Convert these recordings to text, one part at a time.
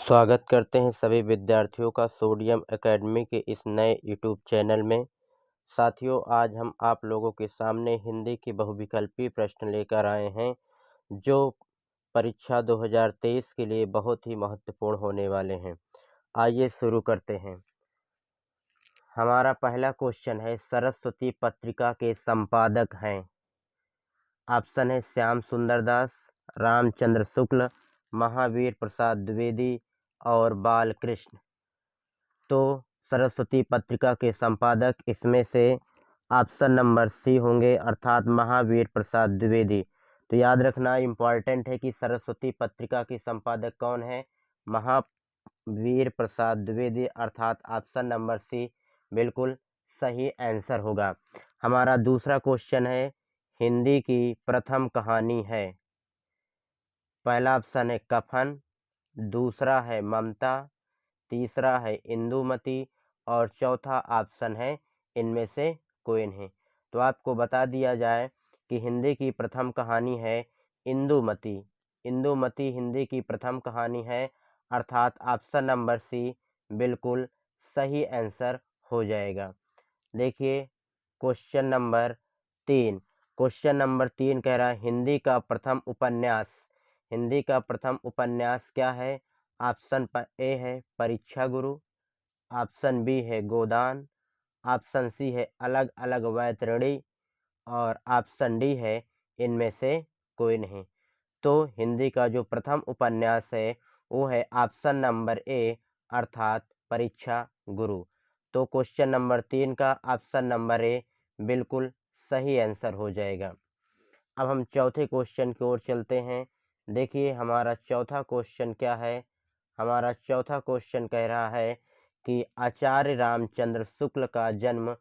स्वागत करते हैं सभी विद्यार्थियों का सोडियम एकेडमी के इस नए यूट्यूब चैनल में। साथियों, आज हम आप लोगों के सामने हिंदी की बहुविकल्पी प्रश्न लेकर आए हैं जो परीक्षा 2023 के लिए बहुत ही महत्वपूर्ण होने वाले हैं। आइए शुरू करते हैं। हमारा पहला क्वेश्चन है, सरस्वती पत्रिका के संपादक हैं। ऑप्शन है श्याम सुंदर दास, रामचंद्र शुक्ल, महावीर प्रसाद द्विवेदी और बालकृष्ण। तो सरस्वती पत्रिका के संपादक इसमें से ऑप्शन नंबर सी होंगे, अर्थात महावीर प्रसाद द्विवेदी। तो याद रखना इम्पॉर्टेंट है कि सरस्वती पत्रिका के संपादक कौन है, महावीर प्रसाद द्विवेदी, अर्थात ऑप्शन नंबर सी बिल्कुल सही आंसर होगा। हमारा दूसरा क्वेश्चन है, हिंदी की प्रथम कहानी है। पहला ऑप्शन है कफन, दूसरा है ममता, तीसरा है इंदुमती और चौथा ऑप्शन है इनमें से कोई नहीं। तो आपको बता दिया जाए कि हिंदी की प्रथम कहानी है इंदुमती। इंदुमती हिंदी की प्रथम कहानी है, अर्थात ऑप्शन नंबर सी बिल्कुल सही आंसर हो जाएगा। देखिए क्वेश्चन नंबर 3। क्वेश्चन नंबर 3 कह रहा है, हिंदी का प्रथम उपन्यास। हिंदी का प्रथम उपन्यास क्या है? ऑप्शन ए है परीक्षा गुरु, ऑप्शन बी है गोदान, ऑप्शन सी है अलग अलग वैतरणी और ऑप्शन डी है इनमें से कोई नहीं। तो हिंदी का जो प्रथम उपन्यास है वो है ऑप्शन नंबर ए, अर्थात परीक्षा गुरु। तो क्वेश्चन नंबर 3 का ऑप्शन नंबर ए बिल्कुल सही आंसर हो जाएगा। अब हम चौथे क्वेश्चन की ओर चलते हैं। देखिए हमारा चौथा क्वेश्चन क्या है। हमारा चौथा क्वेश्चन कह रहा है कि आचार्य रामचंद्र शुक्ल का जन्म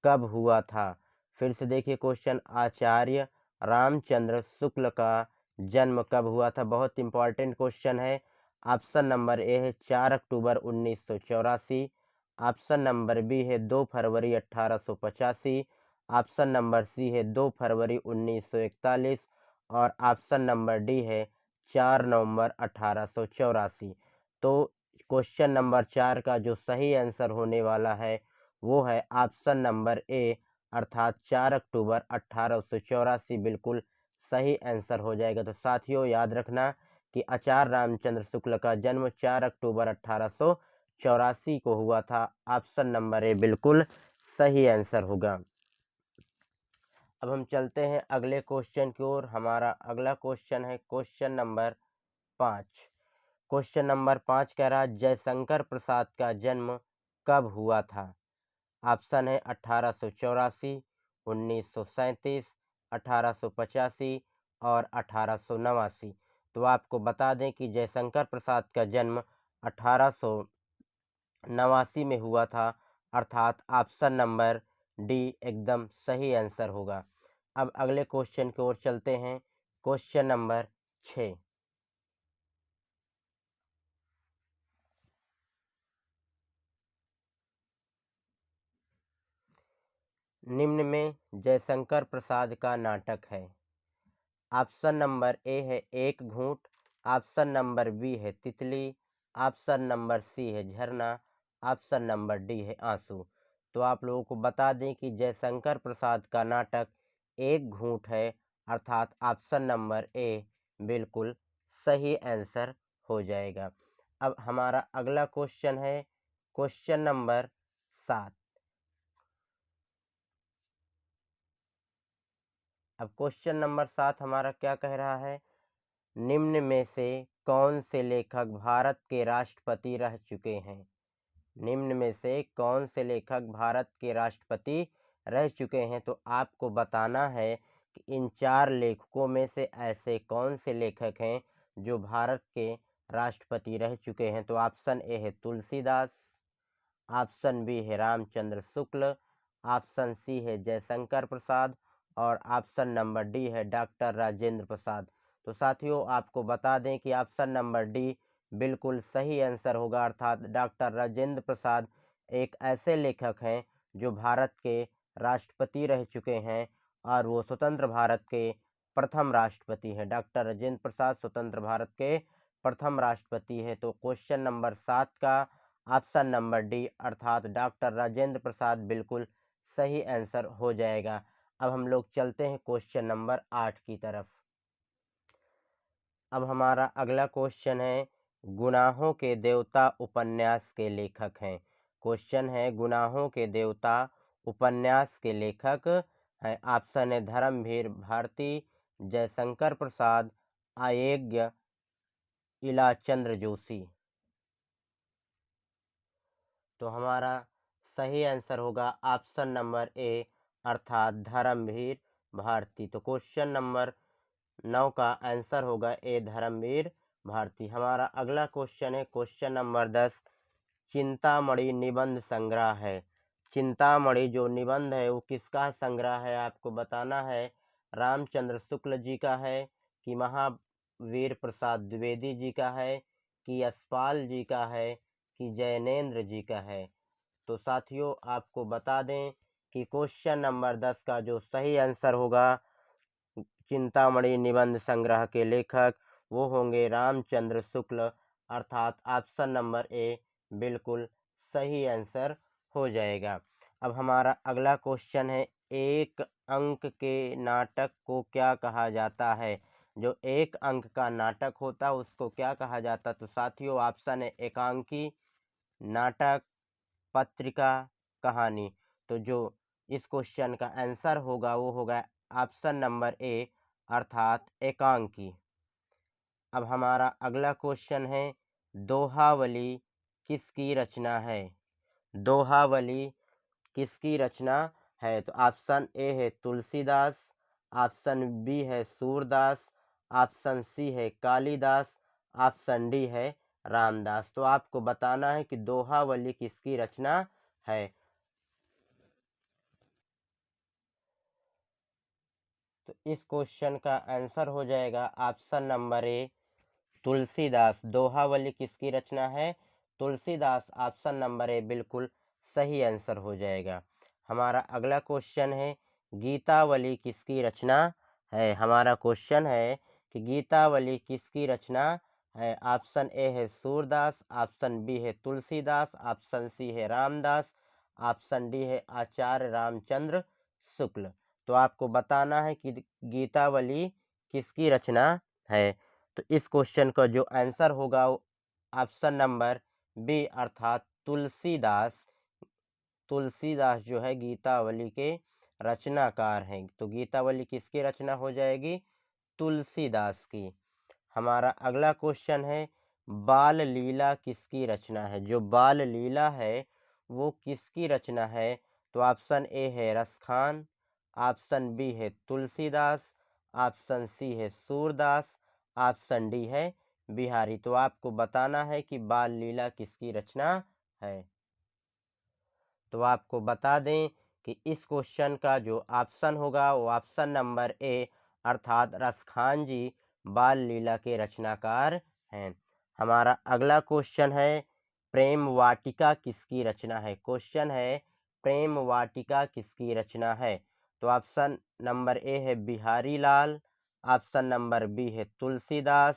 कब हुआ था। फिर से देखिए क्वेश्चन, आचार्य रामचंद्र शुक्ल का जन्म कब हुआ था। बहुत इंपॉर्टेंट क्वेश्चन है। ऑप्शन नंबर ए है 4 अक्टूबर 1984, ऑप्शन नंबर बी है 2 फरवरी 1885, ऑप्शन नंबर सी है 2 फरवरी 1941 और ऑप्शन नंबर डी है 4 नवंबर 1884। तो क्वेश्चन नंबर 4 का जो सही आंसर होने वाला है वो है ऑप्शन नंबर ए, अर्थात 4 अक्टूबर 1884 बिल्कुल सही आंसर हो जाएगा। तो साथियों याद रखना कि आचार्य रामचंद्र शुक्ल का जन्म 4 अक्टूबर 1884 को हुआ था। ऑप्शन नंबर ए बिल्कुल सही आंसर होगा। अब हम चलते हैं अगले क्वेश्चन की ओर। हमारा अगला क्वेश्चन है क्वेश्चन नंबर 5। क्वेश्चन नंबर 5 कह रहा है, जयशंकर प्रसाद का जन्म कब हुआ था। ऑप्शन है 1884, 1937, 1885 और 1889। तो आपको बता दें कि जयशंकर प्रसाद का जन्म 1889 में हुआ था, अर्थात ऑप्शन नंबर डी एकदम सही आंसर होगा। अब अगले क्वेश्चन की ओर चलते हैं। Question number 6। निम्न में जयशंकर प्रसाद का नाटक है। ऑप्शन नंबर ए है एक घूंट, ऑप्शन नंबर बी है तितली, ऑप्शन नंबर सी है झरना, ऑप्शन नंबर डी है आंसू। तो आप लोगों को बता दें कि जयशंकर प्रसाद का नाटक एक घूंट है, अर्थात ऑप्शन नंबर ए बिल्कुल सही आंसर हो जाएगा। अब हमारा अगला क्वेश्चन है क्वेश्चन नंबर 7। अब क्वेश्चन नंबर 7 हमारा क्या कह रहा है, निम्न में से कौन से लेखक भारत के राष्ट्रपति रह चुके हैं। निम्न में से कौन से लेखक भारत के राष्ट्रपति रह चुके हैं। तो आपको बताना है कि इन 4 लेखकों में से ऐसे कौन से लेखक हैं जो भारत के राष्ट्रपति रह चुके हैं। तो ऑप्शन ए है तुलसीदास, ऑप्शन बी है रामचंद्र शुक्ल, ऑप्शन सी है जयशंकर प्रसाद और ऑप्शन नंबर डी है डॉक्टर राजेंद्र प्रसाद। तो साथियों आपको बता दें कि ऑप्शन नंबर डी बिल्कुल सही आंसर होगा, अर्थात डॉक्टर राजेंद्र प्रसाद एक ऐसे लेखक हैं जो भारत के राष्ट्रपति रह चुके हैं और वो स्वतंत्र भारत के प्रथम राष्ट्रपति हैं। डॉक्टर राजेंद्र प्रसाद स्वतंत्र भारत के प्रथम राष्ट्रपति है? तो क्वेश्चन नंबर 7 का ऑप्शन नंबर डी अर्थात डॉक्टर राजेंद्र प्रसाद बिल्कुल सही आंसर हो जाएगा। अब हम लोग चलते हैं क्वेश्चन नंबर 8 की तरफ। अब हमारा अगला क्वेश्चन है, गुनाहों के देवता उपन्यास के लेखक हैं। क्वेश्चन है, गुनाहों के देवता उपन्यास के लेखक हैं। ऑप्शन है धर्मवीर भारती, जयशंकर प्रसाद, आयेग्य, इलाचंद्र जोशी। तो हमारा सही आंसर होगा ऑप्शन नंबर ए अर्थात धर्मवीर भारती। तो क्वेश्चन नंबर 9 का आंसर होगा ए धर्मवीर भारती। हमारा अगला क्वेश्चन है क्वेश्चन नंबर 10, चिंतामणि निबंध संग्रह है। चिंतामणि जो निबंध है वो किसका संग्रह है आपको बताना है। रामचंद्र शुक्ल जी का है कि महावीर प्रसाद द्विवेदी जी का है कि यशपाल जी का है कि जैनेन्द्र जी का है। तो साथियों आपको बता दें कि क्वेश्चन नंबर 10 का जो सही आंसर होगा चिंतामणि निबंध संग्रह के लेखक वो होंगे रामचंद्र शुक्ल अर्थात ऑप्शन नंबर ए बिल्कुल सही आंसर हो जाएगा। अब हमारा अगला क्वेश्चन है, एक अंक के नाटक को क्या कहा जाता है? जो एक अंक का नाटक होता है उसको क्या कहा जाता? तो साथियों ऑप्शन है एकांकी, नाटक, पत्रिका, कहानी। तो जो इस क्वेश्चन का आंसर होगा वो होगा ऑप्शन नंबर ए अर्थात एकांकी। अब हमारा अगला क्वेश्चन है, दोहावली किसकी रचना है? दोहावली किसकी रचना है? तो ऑप्शन ए है तुलसीदास, ऑप्शन बी है सूरदास, ऑप्शन सी है कालिदास, ऑप्शन डी है रामदास। तो आपको बताना है कि दोहावली किसकी रचना है। तो इस क्वेश्चन का आंसर हो जाएगा ऑप्शन नंबर ए तुलसीदास। दोहावली किसकी रचना है? तुलसीदास। ऑप्शन नंबर ए बिल्कुल सही आंसर हो जाएगा। हमारा अगला क्वेश्चन है, गीतावली किसकी रचना है? हमारा क्वेश्चन है कि गीतावली किसकी रचना है? ऑप्शन ए है सूरदास, ऑप्शन बी है तुलसीदास, ऑप्शन सी है रामदास, ऑप्शन डी है आचार्य रामचंद्र शुक्ल। तो आपको बताना है कि गीतावली किसकी रचना है। तो इस क्वेश्चन का जो आंसर होगा ऑप्शन नंबर बी अर्थात तुलसीदास। तुलसीदास जो है गीतावली के रचनाकार हैं। तो गीतावली किसकी रचना हो जाएगी? तुलसीदास की। हमारा अगला क्वेश्चन है, बाल लीला किसकी रचना है? जो बाल लीला है वो किसकी रचना है? तो ऑप्शन ए है रसखान, ऑप्शन बी है तुलसीदास, ऑप्शन सी है सूरदास, ऑप्शन डी है बिहारी। तो आपको बताना है कि बाल लीला किसकी रचना है। तो आपको बता दें कि इस क्वेश्चन का जो ऑप्शन होगा वो ऑप्शन नंबर ए अर्थात रसखान जी बाल लीला के रचनाकार हैं। हमारा अगला क्वेश्चन है, प्रेम वाटिका किसकी रचना है? क्वेश्चन है प्रेम वाटिका किसकी रचना है? तो ऑप्शन नंबर ए है Bihari Lal, option number B है तुलसीदास,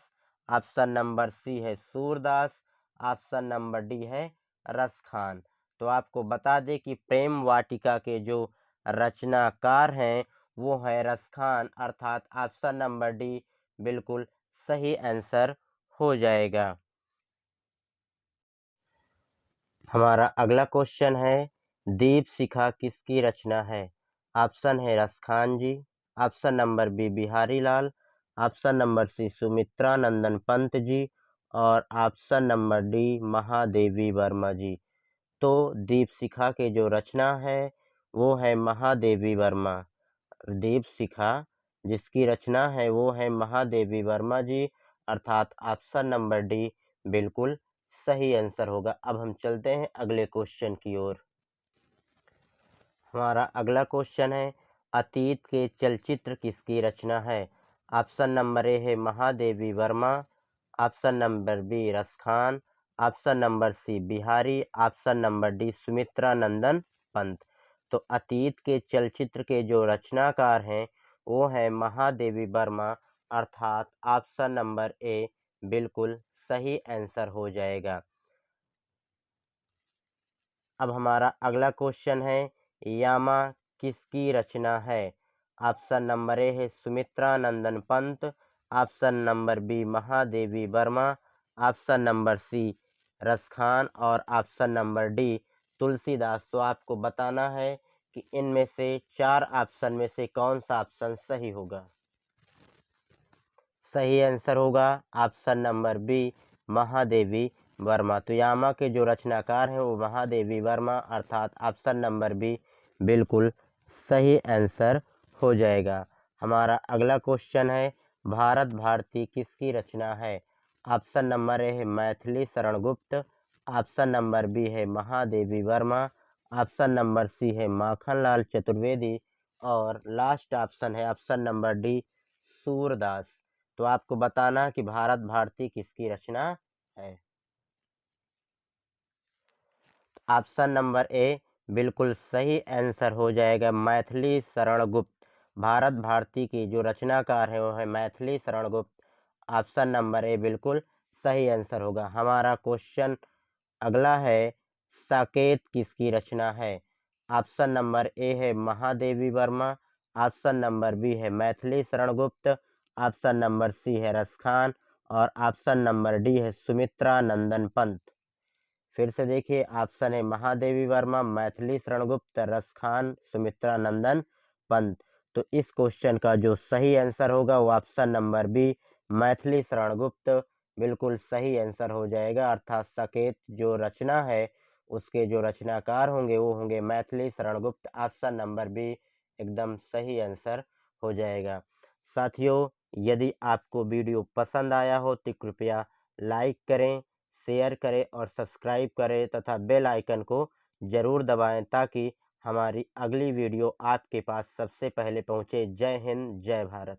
ऑप्शन नंबर सी है सूरदास, ऑप्शन नंबर डी है रसखान। तो आपको बता दें कि प्रेम वाटिका के जो रचनाकार हैं वो है रसखान अर्थात ऑप्शन नंबर डी बिल्कुल सही आंसर हो जाएगा। हमारा अगला क्वेश्चन है, दीप शिखा किसकी रचना है? ऑप्शन है Raskhan ji, option number B Bihari Lal, option number C Sumitra Nandan Pant ji और option number D Mahadevi Verma ji. तो दीपशिखा के जो रचना है वो है महादेवी वर्मा। दीपशिखा जिसकी रचना है वो है महादेवी वर्मा जी अर्थात ऑप्शन नंबर डी बिल्कुल सही आंसर होगा। अब हम चलते हैं अगले क्वेश्चन की ओर। हमारा अगला क्वेश्चन है, अतीत के चलचित्र किसकी रचना है? ऑप्शन नंबर ए है Mahadevi Verma, option number B Raskhan, option number C Bihari, option number D Sumitra Nandan Pant. तो अतीत के चलचित्र के जो रचनाकार हैं वो है महादेवी वर्मा अर्थात ऑप्शन नंबर ए बिल्कुल सही आंसर हो जाएगा। अब हमारा अगला क्वेश्चन है, यामा किसकी रचना है? ऑप्शन नंबर ए है Sumitra Nandan Pant, option number B Mahadevi Verma, option number C Raskhan और ऑप्शन नंबर डी तुलसीदास। तो आपको बताना है कि इनमें से 4 ऑप्शन में से कौन सा ऑप्शन सही होगा। सही आंसर होगा option number B Mahadevi Verma. तो यामा के जो रचनाकार हैं वो महादेवी वर्मा, अर्थात ऑप्शन नंबर बी बिल्कुल सही आंसर हो जाएगा। हमारा अगला क्वेश्चन है, भारत भारती किसकी रचना है? ऑप्शन नंबर ए है Maithili Sharan Gupt, option number B है Mahadevi Verma, option number C है माखनलाल चतुर्वेदी और लास्ट ऑप्शन है ऑप्शन नंबर डी सूरदास। तो आपको बताना कि भारत भारती किसकी रचना है। ऑप्शन नंबर ए बिल्कुल सही आंसर हो जाएगा, मैथिली शरण गुप्त। भारत भारती की जो रचनाकार है वो है मैथिली शरण गुप्त। ऑप्शन नंबर ए बिल्कुल सही आंसर होगा। हमारा क्वेश्चन अगला है, साकेत किसकी रचना है? ऑप्शन नंबर ए है Mahadevi Verma, option number B है Maithili Sharan Gupt, option number C है रसखान और ऑप्शन नंबर डी है सुमित्रा नंदन पंत। फिर से देखिए, ऑप्शन है महादेवी वर्मा, मैथिली शरण गुप्त, रसखान, सुमित्रा नंदन पंत। तो इस क्वेश्चन का जो सही आंसर होगा वो option number B Maithili Sharan Gupt बिल्कुल सही आंसर हो जाएगा। अर्थात साकेत जो रचना है उसके जो रचनाकार होंगे वो होंगे Maithili Sharan Gupt. Option number B एकदम सही आंसर हो जाएगा। साथियों, यदि आपको वीडियो पसंद आया हो तो कृपया लाइक करें, शेयर करें और सब्सक्राइब करें तथा बेल आइकन को ज़रूर दबाएं ताकि हमारी अगली वीडियो आपके पास सबसे पहले पहुंचे। जय हिंद, जय भारत।